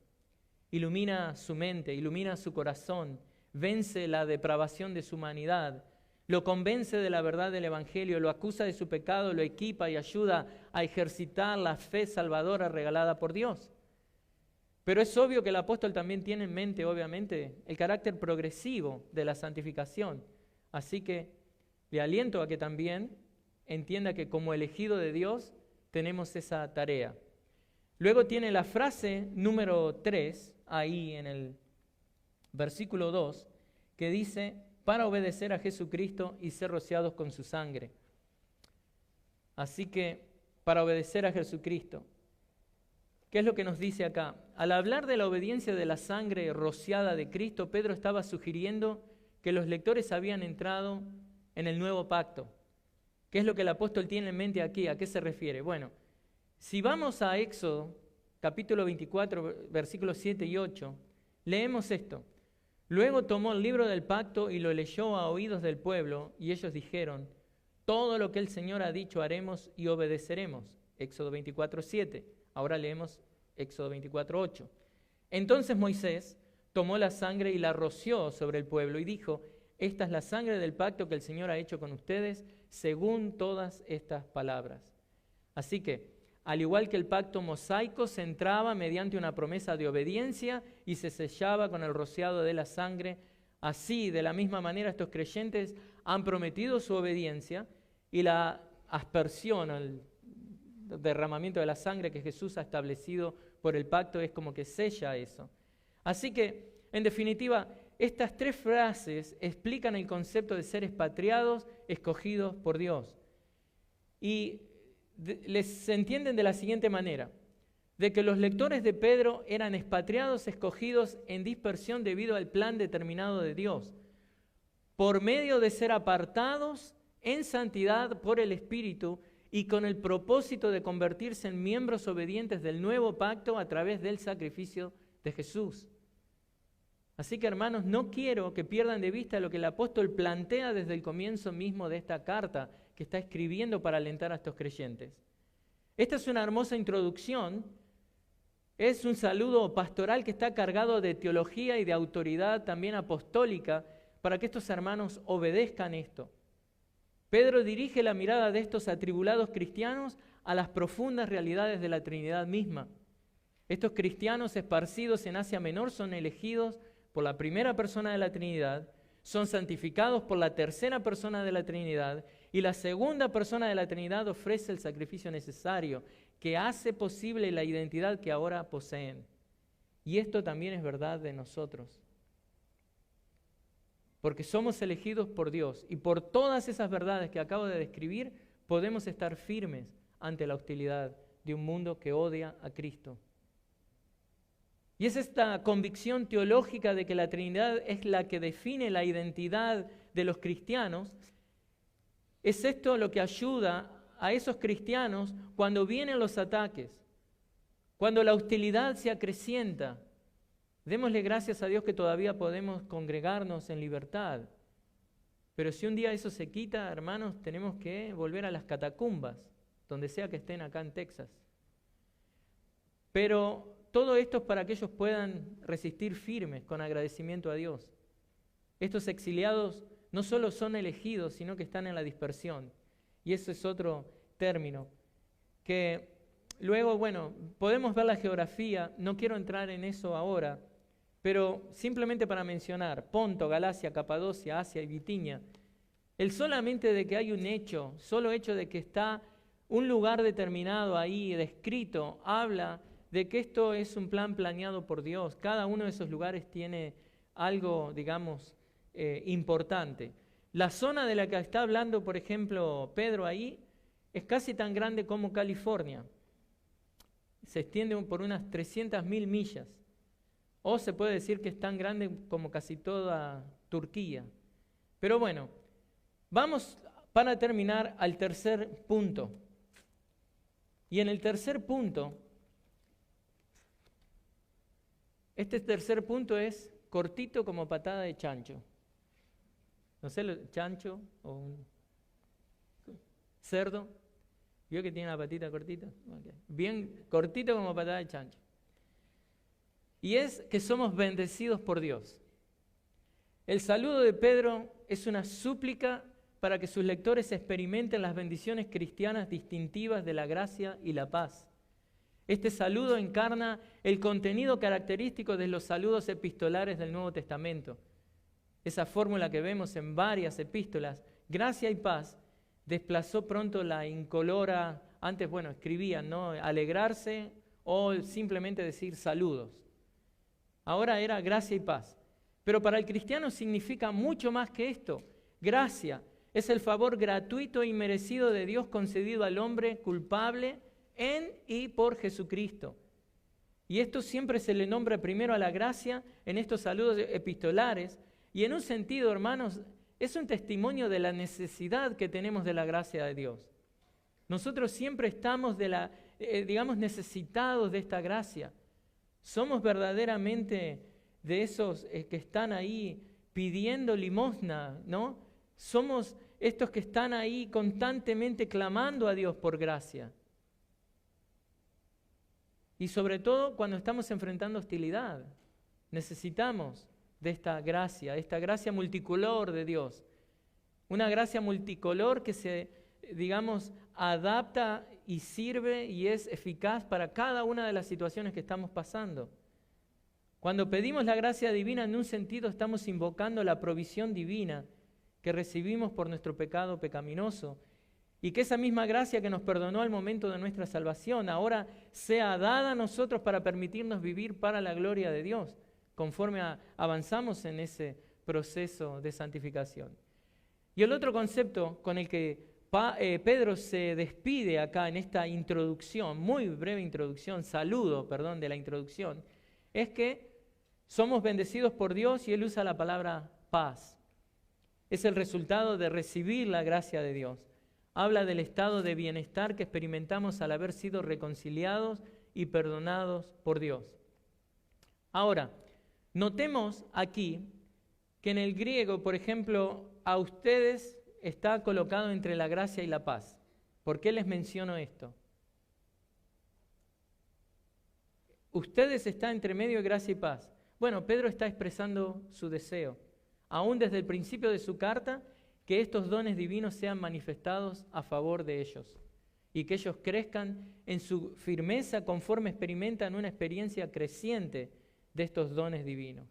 Ilumina su mente, ilumina su corazón, vence la depravación de su humanidad, lo convence de la verdad del Evangelio, lo acusa de su pecado, lo equipa y ayuda a ejercitar la fe salvadora regalada por Dios. Pero es obvio que el apóstol también tiene en mente, obviamente, el carácter progresivo de la santificación. Así que le aliento a que también entienda que como elegido de Dios tenemos esa tarea. Luego tiene la frase número 3, ahí en el versículo 2, que dice, para obedecer a Jesucristo y ser rociados con su sangre. Así que, para obedecer a Jesucristo, ¿qué es lo que nos dice acá? Al hablar de la obediencia de la sangre rociada de Cristo, Pedro estaba sugiriendo que los lectores habían entrado en el nuevo pacto. ¿Qué es lo que el apóstol tiene en mente aquí? ¿A qué se refiere? Bueno, si vamos a Éxodo, capítulo 24, versículos 7 y 8, leemos esto. Luego tomó el libro del pacto y lo leyó a oídos del pueblo, y ellos dijeron, todo lo que el Señor ha dicho haremos y obedeceremos. Éxodo 24, 7. Ahora leemos Éxodo 24, 8. Entonces Moisés tomó la sangre y la roció sobre el pueblo y dijo: esta es la sangre del pacto que el Señor ha hecho con ustedes, según todas estas palabras. Así que, al igual que el pacto mosaico se entraba mediante una promesa de obediencia y se sellaba con el rociado de la sangre, así, de la misma manera, estos creyentes han prometido su obediencia y la aspersión, el derramamiento de la sangre que Jesús ha establecido por el pacto es como que sella eso. Así que, en definitiva, estas tres frases explican el concepto de ser expatriados, escogidos por Dios. Y se entienden de la siguiente manera: de que los lectores de Pedro eran expatriados, escogidos en dispersión debido al plan determinado de Dios, por medio de ser apartados en santidad por el Espíritu y con el propósito de convertirse en miembros obedientes del nuevo pacto a través del sacrificio de Jesús. Así que, hermanos, no quiero que pierdan de vista lo que el apóstol plantea desde el comienzo mismo de esta carta que está escribiendo para alentar a estos creyentes. Esta es una hermosa introducción, es un saludo pastoral que está cargado de teología y de autoridad también apostólica para que estos hermanos obedezcan esto. Pedro dirige la mirada de estos atribulados cristianos a las profundas realidades de la Trinidad misma. Estos cristianos esparcidos en Asia Menor son elegidos por la primera persona de la Trinidad, son santificados por la tercera persona de la Trinidad, y la segunda persona de la Trinidad ofrece el sacrificio necesario que hace posible la identidad que ahora poseen. Y esto también es verdad de nosotros. Porque somos elegidos por Dios y por todas esas verdades que acabo de describir, podemos estar firmes ante la hostilidad de un mundo que odia a Cristo. Y es esta convicción teológica de que la Trinidad es la que define la identidad de los cristianos. Es esto lo que ayuda a esos cristianos cuando vienen los ataques, cuando la hostilidad se acrecienta. Démosle gracias a Dios que todavía podemos congregarnos en libertad. Pero si un día eso se quita, hermanos, tenemos que volver a las catacumbas, donde sea que estén acá en Texas. Pero todo esto es para que ellos puedan resistir firmes con agradecimiento a Dios. Estos exiliados no solo son elegidos, sino que están en la dispersión. Y ese es otro término que luego, podemos ver la geografía, no quiero entrar en eso ahora, pero simplemente para mencionar Ponto, Galacia, Capadocia, Asia y Bitinia, el solamente de que hay un hecho, solo hecho de que está un lugar determinado ahí descrito, habla de que esto es un plan planeado por Dios. Cada uno de esos lugares tiene algo, importante. La zona de la que está hablando, por ejemplo, Pedro ahí, es casi tan grande como California. Se extiende por unas 300.000 millas. O se puede decir que es tan grande como casi toda Turquía. Pero bueno, vamos para terminar al tercer punto. Y en el tercer punto, este tercer punto es cortito como patada de chancho. No sé, chancho o un cerdo. ¿Vio que tiene una patita cortita? Okay. Bien cortito como patada de chancho. Y es que somos bendecidos por Dios. El saludo de Pedro es una súplica para que sus lectores experimenten las bendiciones cristianas distintivas de la gracia y la paz. Este saludo encarna el contenido característico de los saludos epistolares del Nuevo Testamento. Esa fórmula que vemos en varias epístolas, gracia y paz, desplazó pronto la incolora, antes, escribían, ¿no? Alegrarse o simplemente decir saludos. Ahora era gracia y paz. Pero para el cristiano significa mucho más que esto. Gracia es el favor gratuito y merecido de Dios concedido al hombre culpable en y por Jesucristo. Y esto siempre se le nombra primero a la gracia en estos saludos epistolares. Y en un sentido, hermanos, es un testimonio de la necesidad que tenemos de la gracia de Dios. Nosotros siempre estamos necesitados de esta gracia. Somos verdaderamente de esos que están ahí pidiendo limosna, ¿no? Somos estos que están ahí constantemente clamando a Dios por gracia. Y sobre todo cuando estamos enfrentando hostilidad. Necesitamos de esta gracia multicolor de Dios. Una gracia multicolor que se, adapta y sirve y es eficaz para cada una de las situaciones que estamos pasando. Cuando pedimos la gracia divina, en un sentido estamos invocando la provisión divina que recibimos por nuestro pecado pecaminoso, y que esa misma gracia que nos perdonó al momento de nuestra salvación ahora sea dada a nosotros para permitirnos vivir para la gloria de Dios, conforme avanzamos en ese proceso de santificación. Y el otro concepto con el que Pedro se despide acá en esta introducción, muy breve introducción, de la introducción, es que somos bendecidos por Dios, y él usa la palabra paz. Es el resultado de recibir la gracia de Dios. Habla del estado de bienestar que experimentamos al haber sido reconciliados y perdonados por Dios. Ahora, notemos aquí que en el griego, por ejemplo, a ustedes está colocado entre la gracia y la paz. ¿Por qué les menciono esto? Ustedes están entre medio de gracia y paz. Bueno, Pedro está expresando su deseo, aún desde el principio de su carta, que estos dones divinos sean manifestados a favor de ellos y que ellos crezcan en su firmeza conforme experimentan una experiencia creciente de estos dones divinos.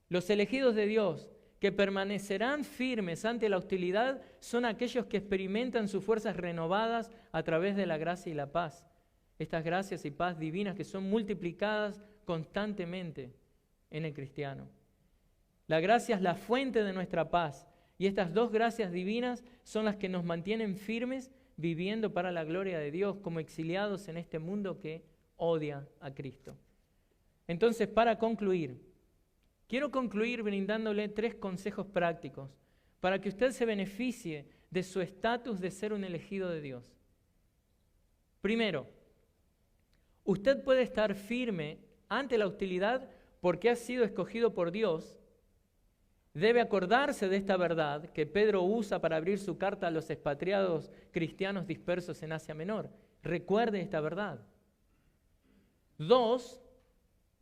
Los elegidos de Dios que permanecerán firmes ante la hostilidad son aquellos que experimentan sus fuerzas renovadas a través de la gracia y la paz. Estas gracias y paz divinas que son multiplicadas constantemente en el cristiano. La gracia es la fuente de nuestra paz. Y estas dos gracias divinas son las que nos mantienen firmes viviendo para la gloria de Dios como exiliados en este mundo que odia a Cristo. Entonces, para concluir, quiero concluir brindándole 3 consejos prácticos para que usted se beneficie de su estatus de ser un elegido de Dios. Primero, usted puede estar firme ante la hostilidad porque ha sido escogido por Dios. Debe acordarse de esta verdad que Pedro usa para abrir su carta a los expatriados cristianos dispersos en Asia Menor. Recuerde esta verdad. 2,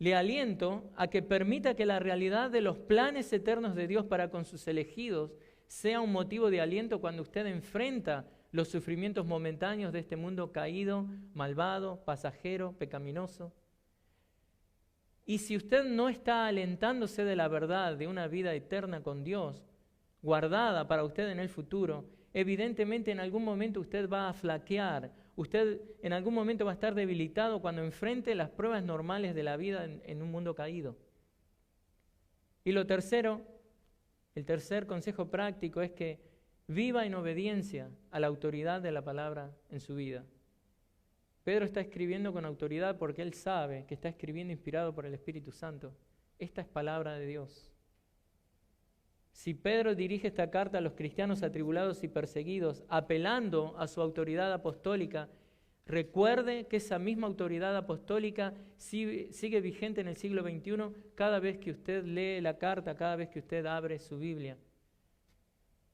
le aliento a que permita que la realidad de los planes eternos de Dios para con sus elegidos sea un motivo de aliento cuando usted enfrenta los sufrimientos momentáneos de este mundo caído, malvado, pasajero, pecaminoso. Y si usted no está alentándose de la verdad de una vida eterna con Dios, guardada para usted en el futuro, evidentemente en algún momento usted va a flaquear, usted en algún momento va a estar debilitado cuando enfrente las pruebas normales de la vida en un mundo caído. Y lo tercero, el tercer consejo práctico es que viva en obediencia a la autoridad de la palabra en su vida. Pedro está escribiendo con autoridad porque él sabe que está escribiendo inspirado por el Espíritu Santo. Esta es palabra de Dios. Si Pedro dirige esta carta a los cristianos atribulados y perseguidos, apelando a su autoridad apostólica, recuerde que esa misma autoridad apostólica sigue vigente en el siglo XXI cada vez que usted lee la carta, cada vez que usted abre su Biblia.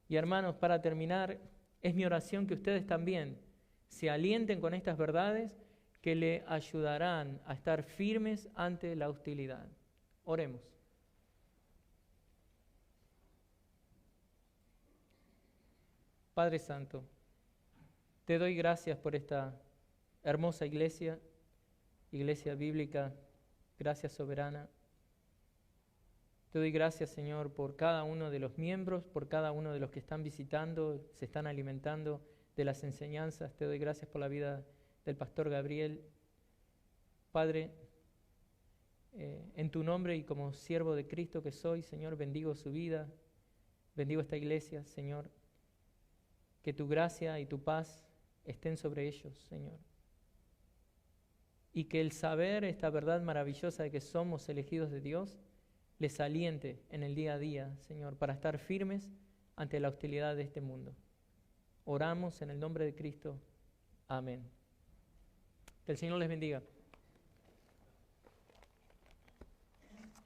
Y hermanos, para terminar, es mi oración que ustedes también se alienten con estas verdades que le ayudarán a estar firmes ante la hostilidad. Oremos. Padre Santo, te doy gracias por esta hermosa iglesia bíblica, gracia soberana. Te doy gracias, Señor, por cada uno de los miembros, por cada uno de los que están visitando, se están alimentando de las enseñanzas. Te doy gracias por la vida del pastor Gabriel. Padre, en tu nombre y como siervo de Cristo que soy, Señor, bendigo su vida, bendigo esta iglesia, Señor. Que tu gracia y tu paz estén sobre ellos, Señor. Y que el saber esta verdad maravillosa de que somos elegidos de Dios les aliente en el día a día, Señor, para estar firmes ante la hostilidad de este mundo. Oramos en el nombre de Cristo. Amén. Que el Señor les bendiga.